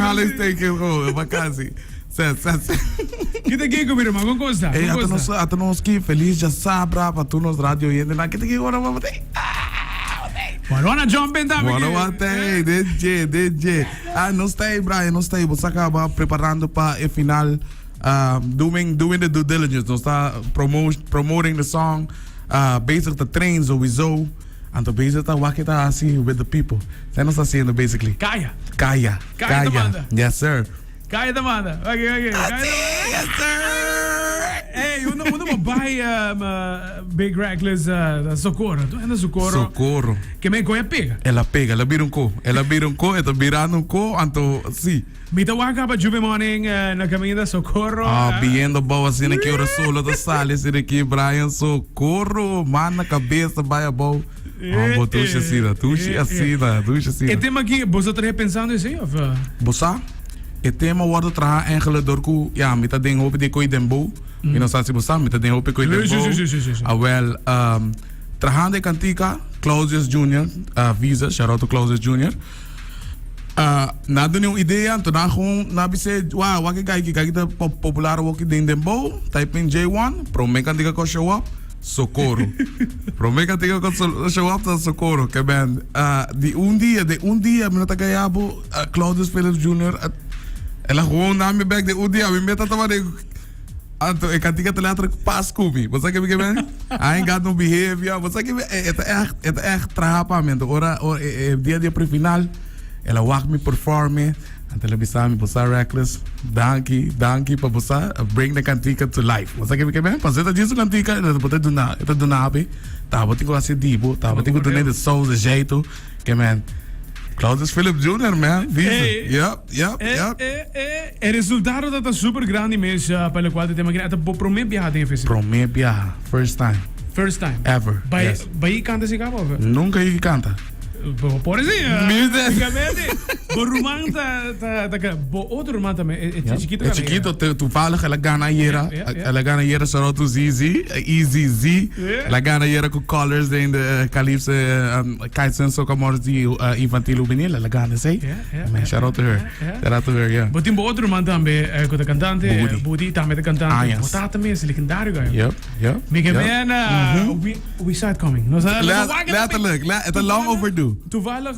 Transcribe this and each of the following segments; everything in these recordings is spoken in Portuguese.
Halen steken gewoon, vakantie. Kita gigo mira, ma con cosa? Até nos que feliz já sabra para tu nos radio e na kita gigo ora vamos ter. Wanna jump in também. Wanna ter, DJ. Não está Brian, não está. Você acaba preparando para o final, doing the due diligence. Não está promoting the song, basic the trains sowieso. En dan bezig te wachten assim with the people. Zijn ons haciendo basically. Kaya. Yes sir. Kaya demanda. Okay. Yes sir. Hey, uno buy Big Reckless Socorro. Tu anda Socorro. Que me coia pega. Ela vira co. Ela virando um co, então sim. Mita waka pa Juve Morning na caminho da Socorro. Viendo boa assim aqui ora solo da sala, assim aqui Brian Socorro, mano na cabeça vai a boa. Tuxa assim. E tema aqui, você tá repensando isso aí? Bossa? E tema wordt tra eigenlijk door ku ja met dat ding hoop ik kooi den bo in ons als bossa met dat ding hoop ik kooi den bo wel trahande kantika Claudius Jr. Visa shout out to Claudius Jr. Na doen een idee aan toen dan gewoon na bise wow wat kijk de populaire walkie ding den bo type in J1 pro me kantika ko show up Socorro. Promeka tengo con show up to Socorro. Que ben, de un día, me nota que ya Claudius Phillips Jr. Ela gewoon na me back de un día, me meta tama de. Anto, ik kan te later pas komen. Wat zeg ik ben? I ain't got no behavior. Wat zeg ik? Het echt trapamento. Ora, dia pro final. Ela walk me performe. En telebisami bossa reckless. Dankie pa bossa bring the cantica to life. Mas aqui que bem, fazer a disso cantica, ele pode do nave. Tá, vou ter que fazer dibo, tá, vou ter que donar de sous de jeito. Que man. Claudius Phillips Jr. man. Yep. E resultado dat super grande mesmo pelo qual tem uma pro primeiro viagem festival. Primeiro viagem, first time ever. Vai canta se capa? Nunca ia canta. Por exemplo, basicamente, o romano outro romano também é chiquito. É chiquito, toevallig, ela ganha hiera Socorro Easy Z, ela ganha hiera com colors in de Calypso, Kaisen Socorro de infantil juvenil, ela ganha sei. Shout out to her, yeah. Mas tem outro romano também, com a cantante, Budi também é cantante. Bota também esse legendário, cara. Yep. Mega man, we saw it coming. Letterlijk, het is long overdue. Toevallig,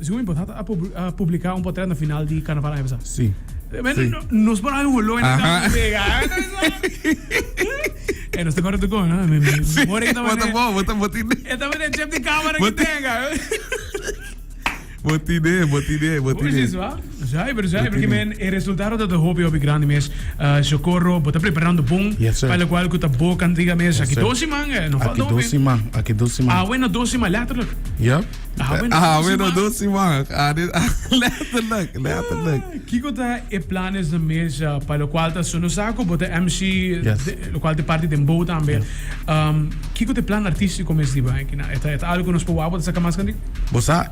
Zoom had publicar portret na final de Carnaval aí, sabe? Sim. Nos por aí rolou ainda. É, nós agora tô com, né? Bota bom. É também é chef de câmera que tem, cara. Bota ideia. Já, porque men, o resultado da hobby grande mês, Socorro, bota preparando bom, para o qual que tá boa cantiga mês, aqui 12 man, não falta aqui 12 man. Bueno 12 man, letterlijk. Yep. Bueno 12 man, letterlijk. Kiko tá e planos da mês, para o qual tá sono saco, bota MC, o qual te parte de boa também. Kiko te plan artístico mês de bem, que na, é algo que nos pode abordar sacar mais cantiga. Bossa,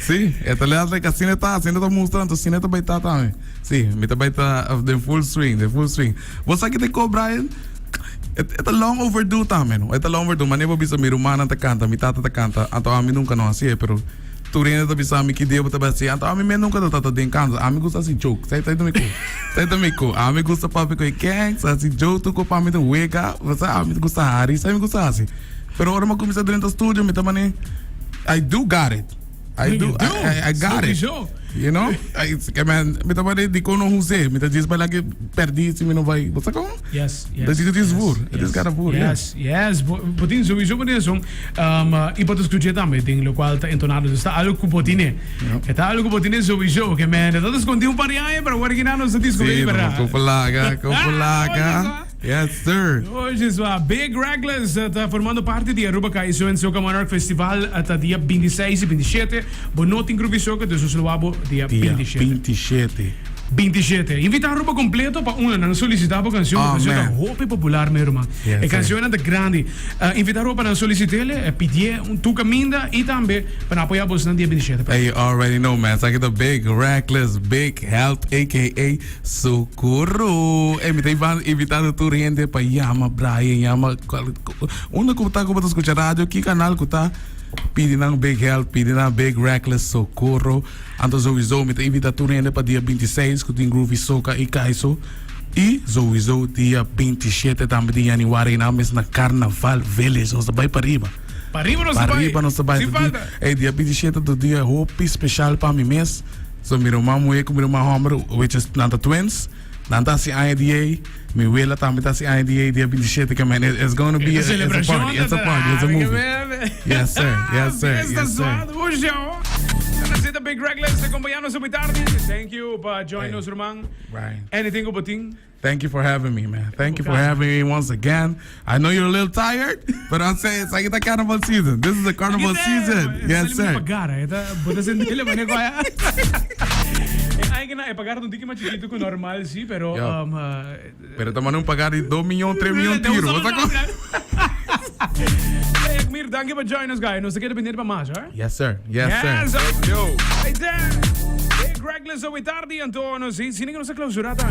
Sim, esta letra que a cena tá mostrando, a cena também tá também. Sim, me também tá the full swing. Você que tem que Brian, é long overdue também, não? É long overdue, mas nem vou bisa meu irmão tá canta, minha tata tá canta, então a mim nunca não assim, pero tu renda tá bisa me que deu tá assim, então a mim nunca tá tem canta, a mim gosta assim joke, sai também com, a mim gosta papi com gangs, assim joke tu com para mim wake up, você a mim gosta Harry, sai me gosta assim. Pero ahora me começa dentro do estúdio, me também I got it. I got it. You know? Me também de como não usei, me diz para lá que perdi se me não vai. Você como? Yes. Dat is het voer. Het is cara voer. Yes. Botin sowieso por isso. E pode escutar também, tem o qual tá entonado, está algo com botine. Está algo com botine sowieso, que man, dat is contigo para aí para o original não se diz como é para. Kopelaga. Yes, sir. Hoje é Big Reckless, está formando parte de Aruba Kaiso em Soca Monarch Festival até dia 26 e 27. Bonota improvisou que Deus o levou dia 27. Invitar a Aruba completo para não solicitar a canção da roupa popular, meu irmão. A canção é grande. Invitar a Aruba para solicitar, pedir tu caminho e também para apoiar você no dia 27. Hey, you already know, man. It's like the Big Reckless, Big Help, a.k.a. Socorroo. Me tem invitado tu rende para Yama, Brian, Yama. Onde que tá com escutar rádio? Que canal que tá? pidi ng big help, pidi ng big reckless Socorroo. Anto sowieso met de invitatoriële pa dia 26 com tem groovy soca e caiso. E sowieso dia 27 também de januari na mes na Carnaval Village, ons daarbij pariba. Pariba nos sabay. Pariba nos sabay. Eh dia 27 do dia hopi special para mi mes. So mi mamu e com mi homer which is nanta twins. Nanta si IDA, mi wela também tá si IDA dia 27 que man it's going to be It's a party, it's a party, it's a movie. Yes sir, yes sir, yes sir. Hoje Zit a big reckless, acompanhando sa tarde. Thank you for joining us, Romang. Right. Anything about thing? Thank you for having me, man. Thank you for having me once again. I know you're a little tired, but I'm saying it's like the carnival season. This is the carnival season. Yes, sir. Eigenlijk pagar un ticket más chiquito que normal, sí, pero... pero te mandé pagar 2 miljoen, 3 miljoen tiro. Hey, Akmir, dank je voor joining us, guys. Nos queda pendiente para más, hè? Yes, sir. Yes, yes, sir. Yo. Right there. Big reckless, zo tarde, Antonio. Sí, sí, que nos ha clausurado, hè?